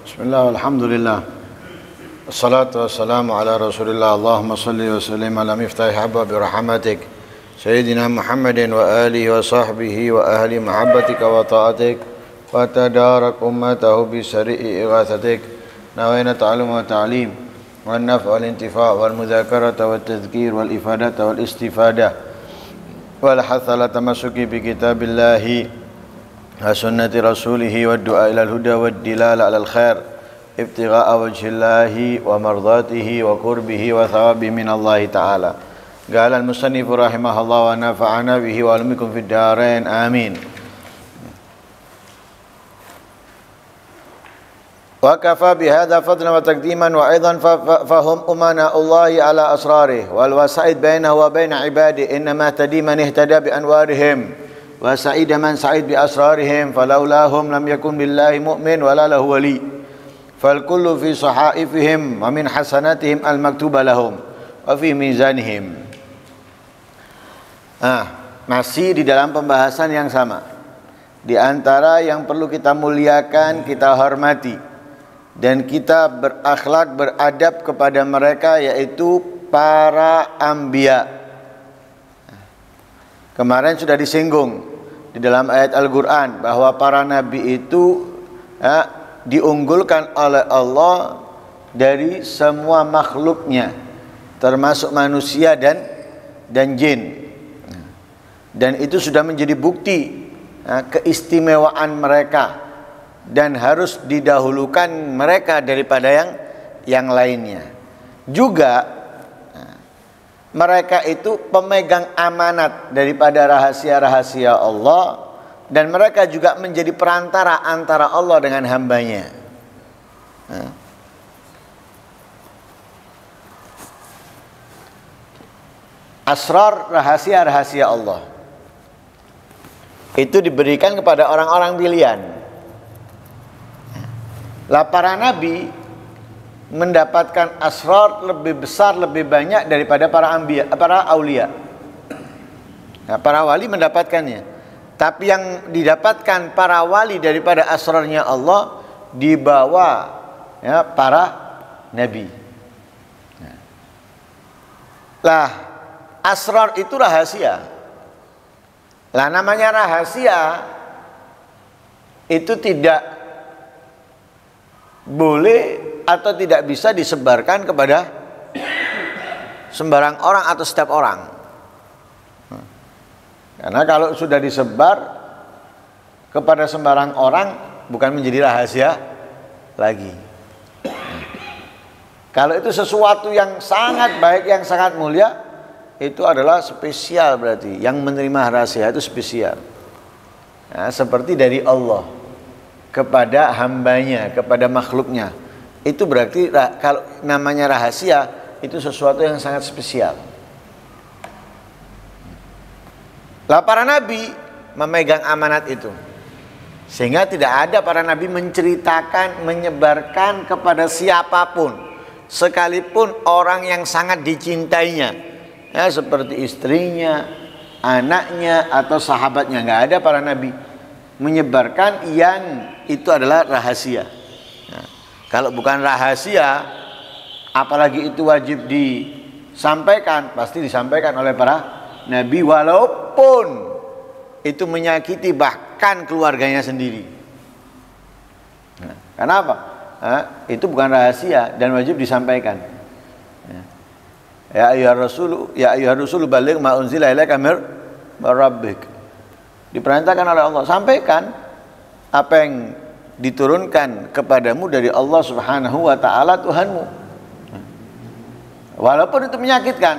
Bismillah, alhamdulillah. Assalatu wassalamu ala rasulillah. Allahumma salli wa sallim ala miftah habab rahmatik Sayyidina Muhammadin wa alihi wa sahbihi wa ahli mahabbatika wa ta'atik wa tadarak ummatahu bi sari'i ighathatik nawayna ta'alum wa ta'lim wa naf' wal intifa' wal mudhakarata wal tadhkir wal ifadata wal istifadah wal hathala tamassuki bi kitabillahi sunnati rasulihi wa du'a ilal huda wa dilala alal khair ibtigha'a wajhillahi wa mardatihi wa qurbihi wa thawabi minallahi ta'ala. Qala al-musannifu rahimahullah wa nafa'ana bihi wa alamikum fid darain amin. Wa kafa bihadha fadlan wa taqdiman wa aidan fahum umana'ullahi ala asrarih wal wasa'id bainahu wa baina ibadihi innama tadiman ihtada bi anwarihim wa sa'ida man sa'id bi asrarihim falaulahum lam yakun billahi mu'min wala lahu wali fal kullu fi sahaifihim wa min hasanatihim al maktuba lahum wa fi mizanihim. Masih di dalam pembahasan yang sama. Di antara yang perlu kita muliakan, kita hormati dan kita berakhlak, beradab kepada mereka yaitu para anbiya. Kemarin sudah disinggung di dalam ayat Al-Quran bahwa para nabi itu diunggulkan oleh Allah dari semua makhluknya, termasuk manusia dan jin. Dan itu sudah menjadi bukti keistimewaan mereka dan harus didahulukan mereka daripada yang lainnya. Juga mereka itu pemegang amanat daripada rahasia-rahasia Allah dan mereka juga menjadi perantara antara Allah dengan hambanya. Asrar, rahasia-rahasia Allah itu diberikan kepada orang-orang pilihan. Lah para nabi mendapatkan asrar lebih besar, lebih banyak daripada para aulia. Nah, para wali mendapatkannya. Tapi yang didapatkan para wali daripada asrarnya Allah dibawa para nabi. Lah asrar itu rahasia. Lah namanya rahasia itu tidak boleh atau tidak bisa disebarkan kepada sembarang orang atau setiap orang. Karena kalau sudah disebar kepada sembarang orang bukan menjadi rahasia lagi. Kalau itu sesuatu yang sangat baik, yang sangat mulia, itu adalah spesial berarti. Yang menerima rahasia itu spesial. Nah, seperti dari Allah kepada hambanya, kepada makhluknya. Itu berarti kalau namanya rahasia itu sesuatu yang sangat spesial. Lah para nabi memegang amanat itu. Sehingga tidak ada para nabi menceritakan, menyebarkan kepada siapapun, sekalipun orang yang sangat dicintainya. Ya, seperti istrinya, anaknya atau sahabatnya, enggak ada para nabi menyebarkan yang itu adalah rahasia. Kalau bukan rahasia, apalagi itu wajib disampaikan, pasti disampaikan oleh para nabi walaupun itu menyakiti bahkan keluarganya sendiri. Kenapa? Itu bukan rahasia dan wajib disampaikan. Ya ayyuhar rasul balligh ma unzila ilaika mir rabbik. Diperintahkan oleh Allah, sampaikan apa yang diturunkan kepadamu dari Allah Subhanahu wa ta'ala Tuhanmu. Walaupun itu menyakitkan.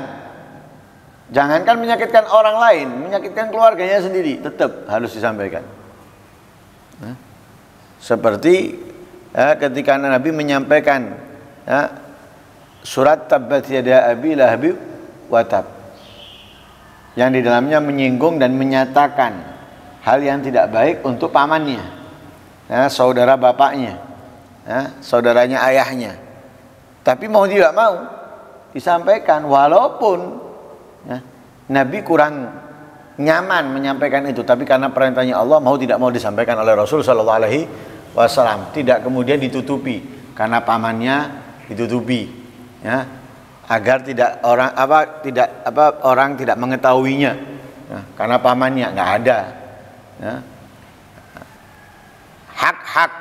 Jangankan menyakitkan orang lain, menyakitkan keluarganya sendiri, tetap harus disampaikan. Seperti ketika Nabi menyampaikan surat Tabbat yada abi lahab wa tab, yang di dalamnya menyinggung dan menyatakan hal yang tidak baik untuk pamannya, saudara bapaknya, saudaranya ayahnya. Tapi mau tidak mau disampaikan walaupun Nabi kurang nyaman menyampaikan itu, tapi karena perintahnya Allah mau tidak mau disampaikan oleh Rasul sallallahu alaihi wasallam, tidak kemudian ditutupi karena pamannya ditutupi, ya, agar tidak orang tidak mengetahuinya, ya, karena pamannya nggak ada, ya. Hak-hak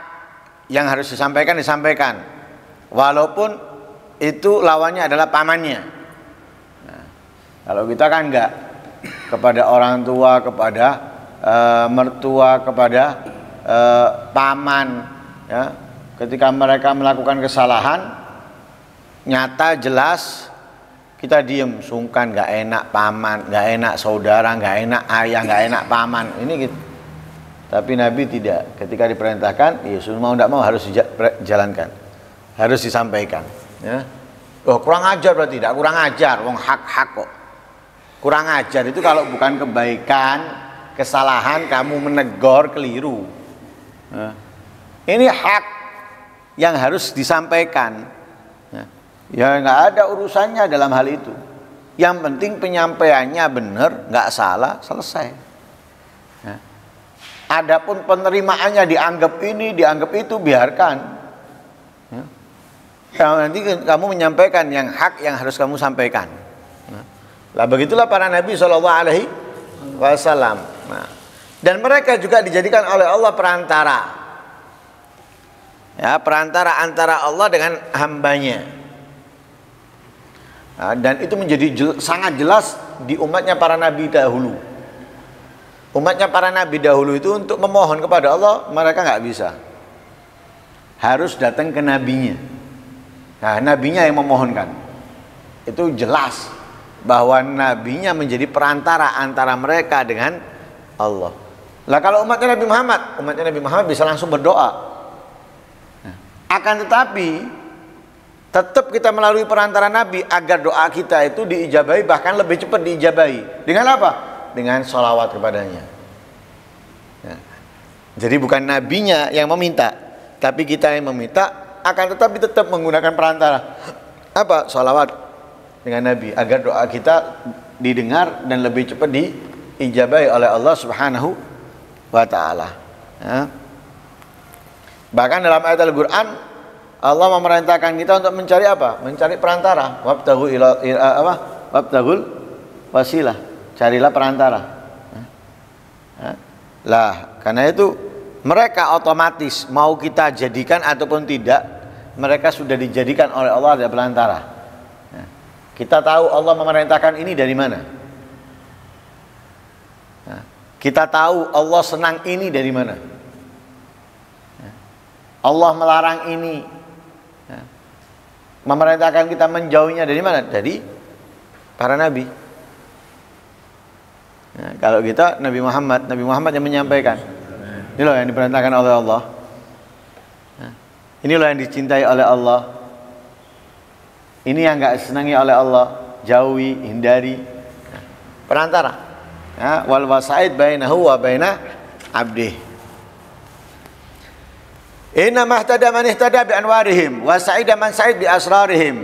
yang harus disampaikan walaupun itu lawannya adalah pamannya. Nah, kalau kita kan enggak, kepada orang tua, kepada mertua, kepada paman, ya, ketika mereka melakukan kesalahan nyata jelas, kita diem, sungkan, nggak enak paman, nggak enak saudara, nggak enak ayah, nggak enak paman, ini gitu. Tapi Nabi tidak, ketika diperintahkan, ya mau tidak mau harus dijalankan, harus disampaikan, ya. Oh, kurang ajar berarti, tidak kurang ajar, wong hak-hak kok. Kurang ajar itu kalau bukan kebaikan, kesalahan kamu menegur keliru. Nah, ini hak yang harus disampaikan. Ya nggak ada urusannya dalam hal itu. Yang penting penyampaiannya benar, nggak salah, selesai. Nah, adapun penerimaannya dianggap ini, dianggap itu, biarkan. Kalau nanti kamu menyampaikan yang hak yang harus kamu sampaikan. Lah begitulah para nabi sallallahu alaihi wasallam. Nah, dan mereka juga dijadikan oleh Allah perantara. Ya, perantara antara Allah dengan hambanya. Nah, dan itu menjadi sangat jelas di umatnya para nabi dahulu. Umatnya para nabi dahulu itu untuk memohon kepada Allah mereka nggak bisa. Harus datang ke nabinya. Nah, nabinya yang memohonkan. Itu jelas bahwa nabinya menjadi perantara antara mereka dengan Allah. Lah kalau umatnya Nabi Muhammad bisa langsung berdoa. Nah, akan tetapi tetap kita melalui perantara Nabi agar doa kita itu diijabahi, bahkan lebih cepat diijabahi. Dengan apa? Dengan sholawat kepadanya. Nah, jadi bukan nabinya yang meminta, tapi kita yang meminta, akan tetapi tetap menggunakan perantara. Apa? Sholawat dengan Nabi agar doa kita didengar dan lebih cepat diijabahi oleh Allah Subhanahu wa taala. Ya. Bahkan dalam ayat Al-Qur'an Allah memerintahkan kita untuk mencari apa? Mencari perantara. Wabtaghul wasilah. Carilah perantara. Ya. Lah, karena itu mereka otomatis mau kita jadikan ataupun tidak, mereka sudah dijadikan oleh Allah ada perantara. Kita tahu Allah memerintahkan ini dari mana? Nah, kita tahu Allah senang ini dari mana? Allah melarang ini. Nah, memerintahkan kita menjauhinya dari mana? Dari para nabi. Nah, kalau kita Nabi Muhammad yang menyampaikan. Ini loh yang diperintahkan oleh Allah. Nah, ini loh yang dicintai oleh Allah. Ini yang enggak disenangi oleh Allah, jauhi, hindari. Nah, perantara. Ya, wal wasaid bainahu wa baina abdih. Inna mahtada man ihtada bi anwarihim wa sa'ida man sa'id bi asrarihim.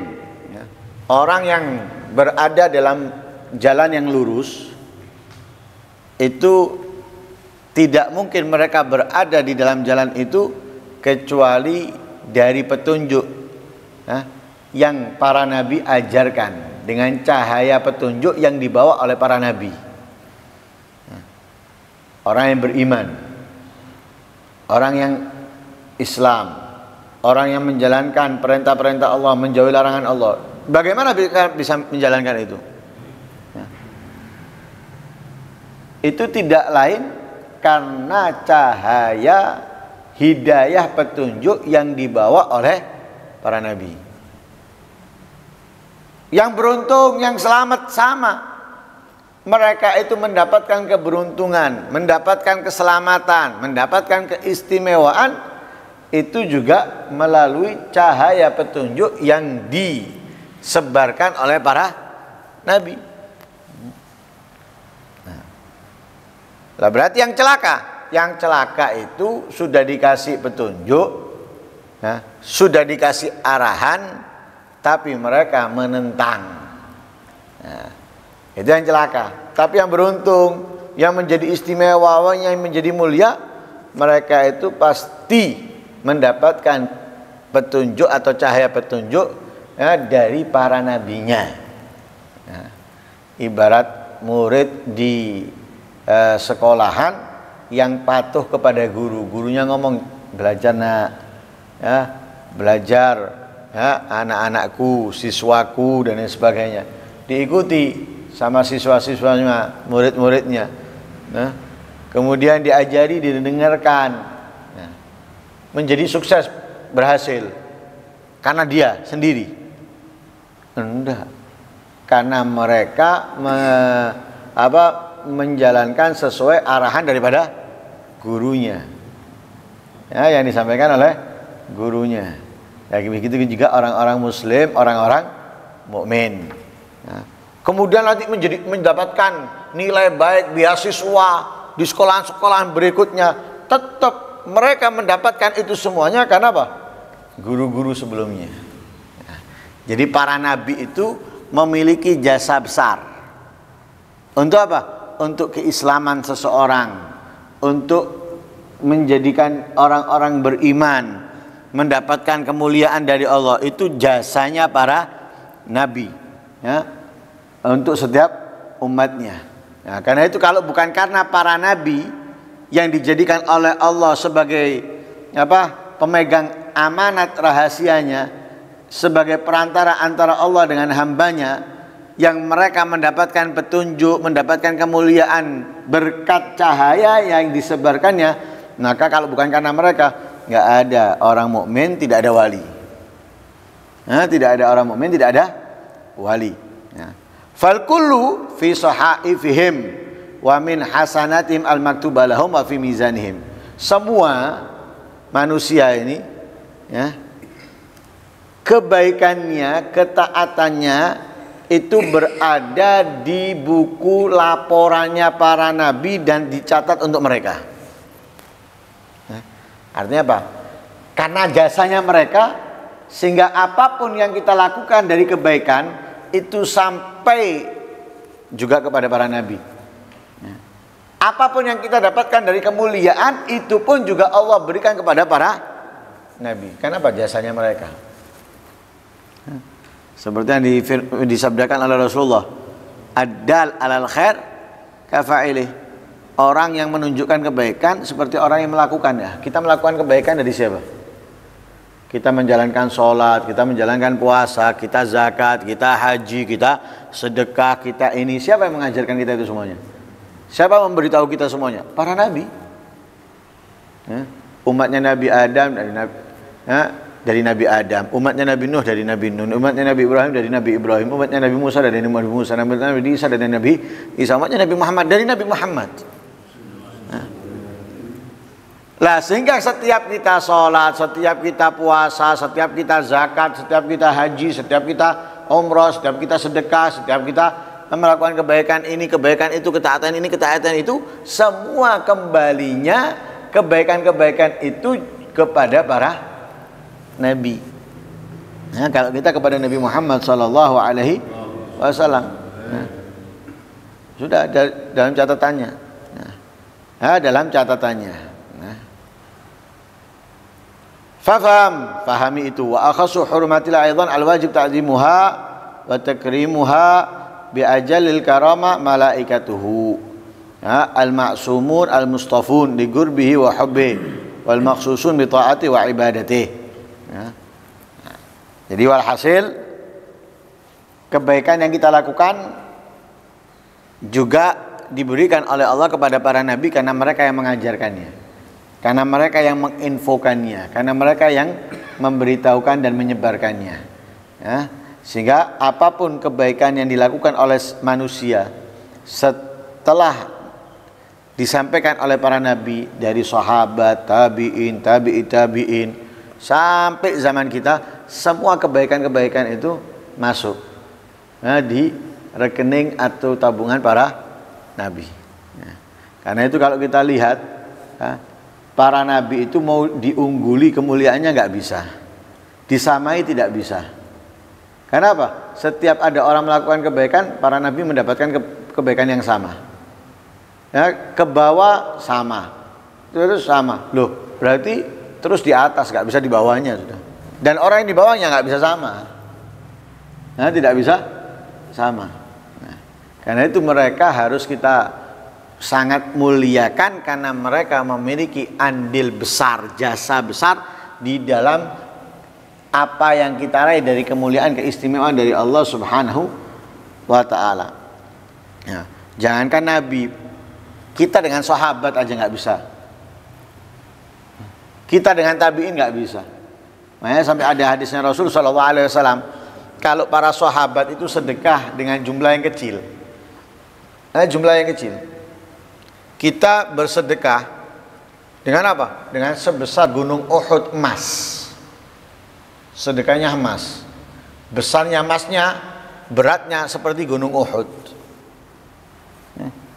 Ya. Orang yang berada dalam jalan yang lurus itu tidak mungkin mereka berada di dalam jalan itu kecuali dari petunjuk. Ya, yang para nabi ajarkan dengan cahaya petunjuk yang dibawa oleh para nabi. Orang yang beriman, orang yang Islam, orang yang menjalankan perintah-perintah Allah, menjauhi larangan Allah. Bagaimana bisa menjalankan itu? Itu tidak lain karena cahaya hidayah petunjuk yang dibawa oleh para nabi. Yang beruntung, yang selamat sama. Mereka itu mendapatkan keberuntungan, mendapatkan keselamatan, mendapatkan keistimewaan itu juga melalui cahaya petunjuk yang disebarkan oleh para nabi. Lah berarti yang celaka itu sudah dikasih petunjuk, ya, sudah dikasih arahan, tapi mereka menentang. Nah, itu yang celaka. Tapi yang beruntung, yang menjadi istimewa, yang menjadi mulia, mereka itu pasti mendapatkan petunjuk atau cahaya petunjuk ya, dari para nabinya. Nah, ibarat murid di sekolahan yang patuh kepada guru, gurunya ngomong belajar nak, ya, belajar ya, anak-anakku, siswaku dan lain sebagainya, diikuti sama siswa-siswanya, murid-muridnya. Nah, kemudian diajari, didengarkan, nah, menjadi sukses, berhasil karena dia sendiri? Enggak, karena mereka menjalankan sesuai arahan daripada gurunya, ya, yang disampaikan oleh gurunya. Ya, begitu juga orang-orang muslim, orang-orang mukmin. Nah, kemudian nanti mendapatkan nilai baik, beasiswa di sekolah-sekolah berikutnya, tetap mereka mendapatkan itu semuanya karena apa? Guru-guru sebelumnya. Nah, jadi para nabi itu memiliki jasa besar. Untuk apa? Untuk keislaman seseorang, untuk menjadikan orang-orang beriman, mendapatkan kemuliaan dari Allah. Itu jasanya para nabi, ya, untuk setiap umatnya. Nah, karena itu kalau bukan karena para nabi yang dijadikan oleh Allah sebagai pemegang amanat rahasianya, sebagai perantara antara Allah dengan hambanya, yang mereka mendapatkan petunjuk, mendapatkan kemuliaan berkat cahaya yang disebarkannya, maka kalau bukan karena mereka, nggak ada orang mukmin, tidak ada wali. Nah, tidak ada orang mukmin, tidak ada wali. Nah, fal kullu fi sahaifihim wa min hasanatim al maktuba lahum wa fi mizanihim. Semua manusia ini, ya, kebaikannya, ketaatannya itu berada di buku laporannya para nabi dan dicatat untuk mereka. Artinya apa? Karena jasanya mereka, sehingga apapun yang kita lakukan dari kebaikan itu sampai juga kepada para nabi. Apapun yang kita dapatkan dari kemuliaan itu pun juga Allah berikan kepada para nabi. Kenapa? Jasanya mereka. Seperti yang disabdakan oleh Rasulullah, ad-dal alal khair kafa'ilih. Orang yang menunjukkan kebaikan seperti orang yang melakukannya. Kita melakukan kebaikan dari siapa? Kita menjalankan sholat, kita menjalankan puasa, kita zakat, kita haji, kita sedekah, kita ini. Siapa yang mengajarkan kita itu semuanya? Siapa yang memberitahu kita semuanya? Para nabi, ya, umatnya Nabi Adam dari Nabi Adam, umatnya Nabi Nuh dari Nabi Nuh, umatnya Nabi Ibrahim dari Nabi Ibrahim, umatnya Nabi Musa dari Nabi Musa, Nabi Isa dari Nabi Isa, umatnya Nabi Muhammad dari Nabi Muhammad. Lah, sehingga setiap kita sholat, setiap kita puasa, setiap kita zakat, setiap kita haji, setiap kita umrah, setiap kita sedekah, setiap kita melakukan kebaikan ini, kebaikan itu, ketaatan ini, ketaatan itu, semua kembalinya kebaikan-kebaikan itu kepada para nabi. Nah, kalau kita kepada Nabi Muhammad sallallahu alaihi wasallam, nah, sudah ada dalam catatannya. Nah, dalam catatannya. Nah, fahami itu, wa akhasu hurmatil aidan al-wajib ta'zimuha wa takrimuha bi ajalil karama malaikatuhu, ya, al-ma'sumun al-mustafun li gurbihi wa hubbihi wal maqsusun bi ta'ati wa ibadatihi. Ya. Jadi walhasil, kebaikan yang kita lakukan juga diberikan oleh Allah kepada para nabi karena mereka yang mengajarkannya, karena mereka yang menginfokannya, karena mereka yang memberitahukan dan menyebarkannya, ya. Sehingga apapun kebaikan yang dilakukan oleh manusia setelah disampaikan oleh para nabi, dari sahabat, tabi'in, tabi'in sampai zaman kita, semua kebaikan-kebaikan itu masuk, nah, di rekening atau tabungan para nabi. Nah, karena itu kalau kita lihat, ya, para nabi itu mau diungguli kemuliaannya nggak bisa, disamai tidak bisa. Karena apa? Setiap ada orang melakukan kebaikan, para nabi mendapatkan kebaikan yang sama, ya, ke bawah sama, terus sama. Loh, berarti terus di atas, nggak bisa di bawahnya sudah. Dan orang yang di bawahnya nggak bisa sama. Nah, tidak bisa sama. Nah, karena itu mereka harus kita sangat muliakan karena mereka memiliki andil besar, jasa besar di dalam apa yang kita raih dari kemuliaan, keistimewaan dari Allah Subhanahu wa ta'ala. Ya, jangankan Nabi, kita dengan sahabat aja nggak bisa. Kita dengan tabi'in nggak bisa. Makanya sampai ada hadisnya Rasul SAW, kalau para sahabat itu sedekah dengan jumlah yang kecil. Jumlah yang kecil. Kita bersedekah dengan apa? Dengan sebesar gunung Uhud emas. Sedekahnya emas. Besarnya emasnya, beratnya seperti gunung Uhud.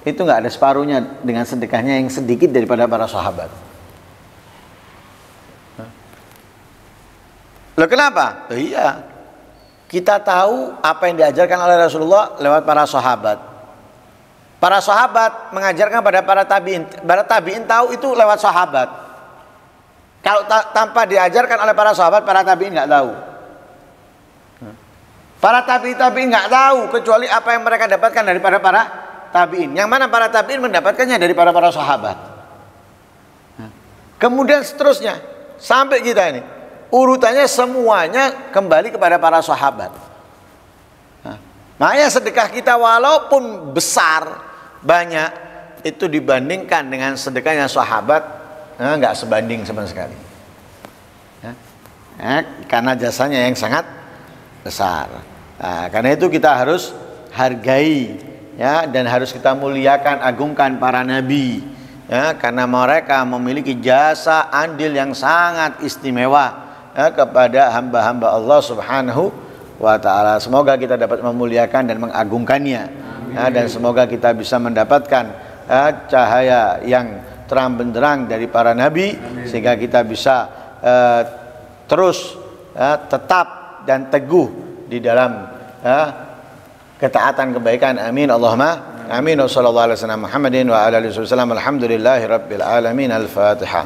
Itu nggak ada separuhnya dengan sedekahnya yang sedikit daripada para sahabat. Loh kenapa? Loh iya, kita tahu apa yang diajarkan oleh Rasulullah lewat para sahabat. Para sahabat mengajarkan pada para tabi'in. Para tabi'in tahu itu lewat sahabat. Kalau tanpa diajarkan oleh para sahabat, para tabi'in nggak tahu. Para tabi'in nggak tahu kecuali apa yang mereka dapatkan daripada para tabi'in. Yang mana para tabi'in mendapatkannya dari para sahabat. Kemudian seterusnya sampai kita ini, urutannya semuanya kembali kepada para sahabat. Makanya sedekah kita walaupun besar, banyak, itu dibandingkan dengan sedekahnya sahabat, nggak sebanding sama sekali. Karena jasanya yang sangat besar. Karena itu kita harus hargai, ya, dan harus kita muliakan, agungkan para nabi, ya, karena mereka memiliki jasa andil yang sangat istimewa, ya, kepada hamba-hamba Allah Subhanahu wa ta'ala. Semoga kita dapat memuliakan dan mengagungkannya, ya, dan semoga kita bisa mendapatkan cahaya yang terang benderang dari para nabi. Amin. Sehingga kita bisa terus tetap dan teguh di dalam ketaatan kebaikan. Amin Allahumma amin. Wassallallahu alaihi wasallam Muhammadin wa ala alihi wasallam. Alhamdulillahi rabbil alamin. Al-Fatihah.